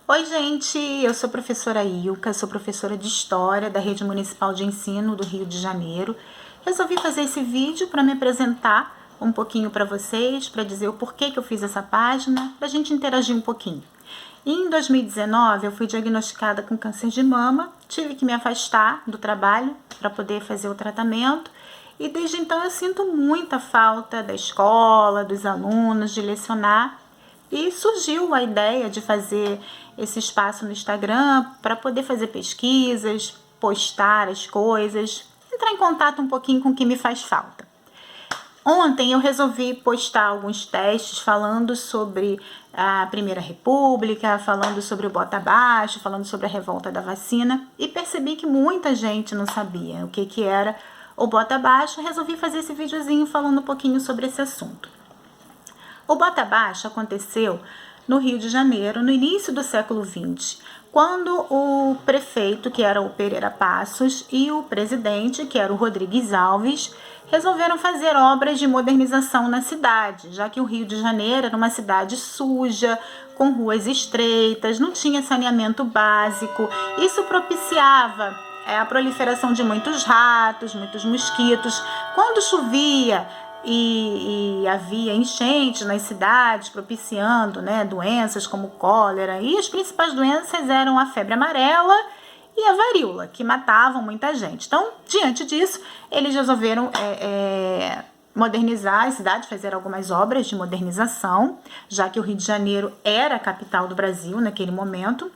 Oi, gente, eu sou a professora Ilka, sou professora de História da Rede Municipal de Ensino do Rio de Janeiro. Resolvi fazer esse vídeo para me apresentar um pouquinho para vocês, para dizer o porquê que eu fiz essa página, para a gente interagir um pouquinho. Em 2019, eu fui diagnosticada com câncer de mama, tive que me afastar do trabalho para poder fazer o tratamento e desde então eu sinto muita falta da escola, dos alunos, de lecionar. E surgiu a ideia de fazer esse espaço no Instagram para poder fazer pesquisas, postar as coisas, entrar em contato um pouquinho com o que me faz falta. Ontem eu resolvi postar alguns testes falando sobre a Primeira República, falando sobre o bota abaixo, falando sobre a revolta da vacina e percebi que muita gente não sabia o que era o bota abaixo. Resolvi fazer esse videozinho falando um pouquinho sobre esse assunto. O bota abaixo aconteceu no Rio de Janeiro, no início do século XX, quando o prefeito, que era o Pereira Passos, e o presidente, que era o Rodrigues Alves, resolveram fazer obras de modernização na cidade, já que o Rio de Janeiro era uma cidade suja, com ruas estreitas, não tinha saneamento básico. Isso propiciava a proliferação de muitos ratos, muitos mosquitos. Quando chovia e havia enchentes nas cidades, propiciando doenças como cólera, e as principais doenças eram a febre amarela e a varíola, que matavam muita gente. Então, diante disso, eles resolveram modernizar a cidade, fazer algumas obras de modernização, já que o Rio de Janeiro era a capital do Brasil naquele momento.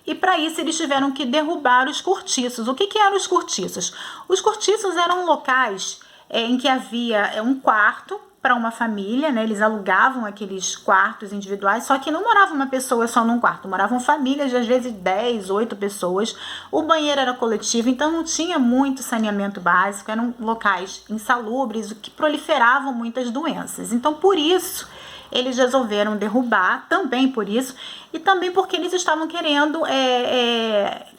E para isso eles tiveram que derrubar os cortiços. O que eram os cortiços? Os cortiços eram locais em que havia um quarto para uma família, eles alugavam aqueles quartos individuais, só que não morava uma pessoa só num quarto, moravam famílias de às vezes 10, 8 pessoas, o banheiro era coletivo, então não tinha muito saneamento básico, eram locais insalubres, o que proliferavam muitas doenças. Então, por isso, eles resolveram derrubar, também por isso, e também porque eles estavam querendo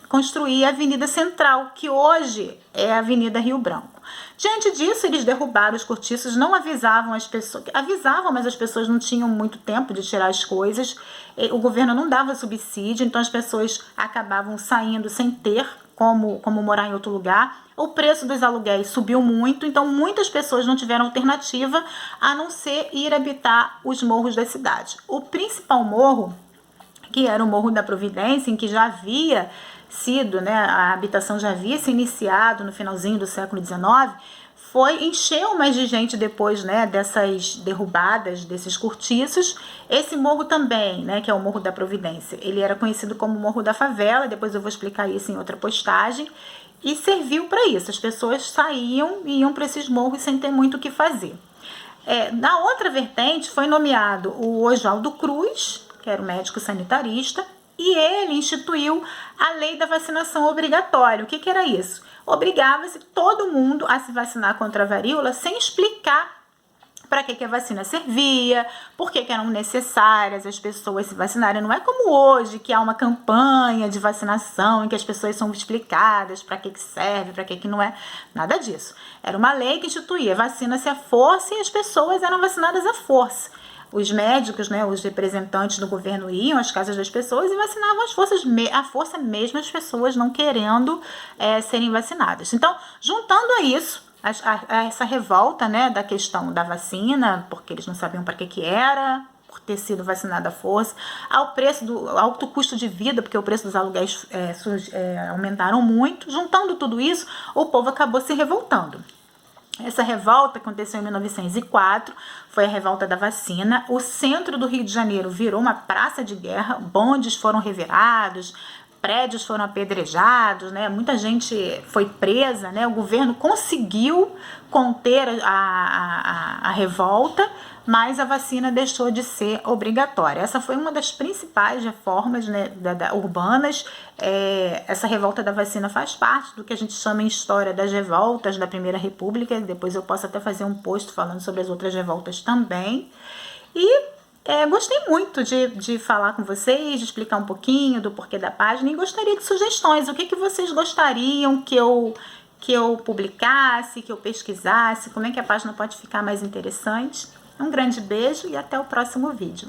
construir a Avenida Central, que hoje é a Avenida Rio Branco. Diante disso, eles derrubaram os cortiços, não avisavam as pessoas, avisavam, mas as pessoas não tinham muito tempo de tirar as coisas, o governo não dava subsídio, então as pessoas acabavam saindo sem ter como morar em outro lugar. O preço dos aluguéis subiu muito, então muitas pessoas não tiveram alternativa a não ser ir habitar os morros da cidade. O principal morro, que era o Morro da Providência, em que já havia sido, a habitação já havia se iniciado no finalzinho do século XIX, encheu mais de gente depois, dessas derrubadas, desses cortiços. Esse morro também, que é o Morro da Providência, ele era conhecido como Morro da Favela, depois eu vou explicar isso em outra postagem, e serviu para isso, as pessoas saíam e iam para esses morros sem ter muito o que fazer. Na outra vertente foi nomeado o Oswaldo Cruz, que era o médico sanitarista, e ele instituiu a lei da vacinação obrigatória. O que era isso? Obrigava-se todo mundo a se vacinar contra a varíola sem explicar para que a vacina servia, por que eram necessárias as pessoas se vacinarem. Não é como hoje, que há uma campanha de vacinação em que as pessoas são explicadas para que serve, para que não é. Nada disso. Era uma lei que instituía vacina-se à força e as pessoas eram vacinadas à força. Os médicos, os representantes do governo iam às casas das pessoas e vacinavam à força mesmo, as pessoas não querendo serem vacinadas. Então, juntando a isso, a essa revolta da questão da vacina, porque eles não sabiam para que era, por ter sido vacinada à força, ao preço do alto custo de vida, porque o preço dos aluguéis aumentaram muito, juntando tudo isso, o povo acabou se revoltando. Essa revolta aconteceu em 1904, foi a revolta da vacina. O centro do Rio de Janeiro virou uma praça de guerra, bondes foram revirados, prédios foram apedrejados, muita gente foi presa, o governo conseguiu conter a revolta, mas a vacina deixou de ser obrigatória. Essa foi uma das principais reformas urbanas. Essa revolta da vacina faz parte do que a gente chama em história das revoltas da Primeira República. Depois eu posso até fazer um post falando sobre as outras revoltas também. E gostei muito de falar com vocês, de explicar um pouquinho do porquê da página e gostaria de sugestões. O que vocês gostariam que eu publicasse, que eu pesquisasse? Como é que a página pode ficar mais interessante? Um grande beijo e até o próximo vídeo.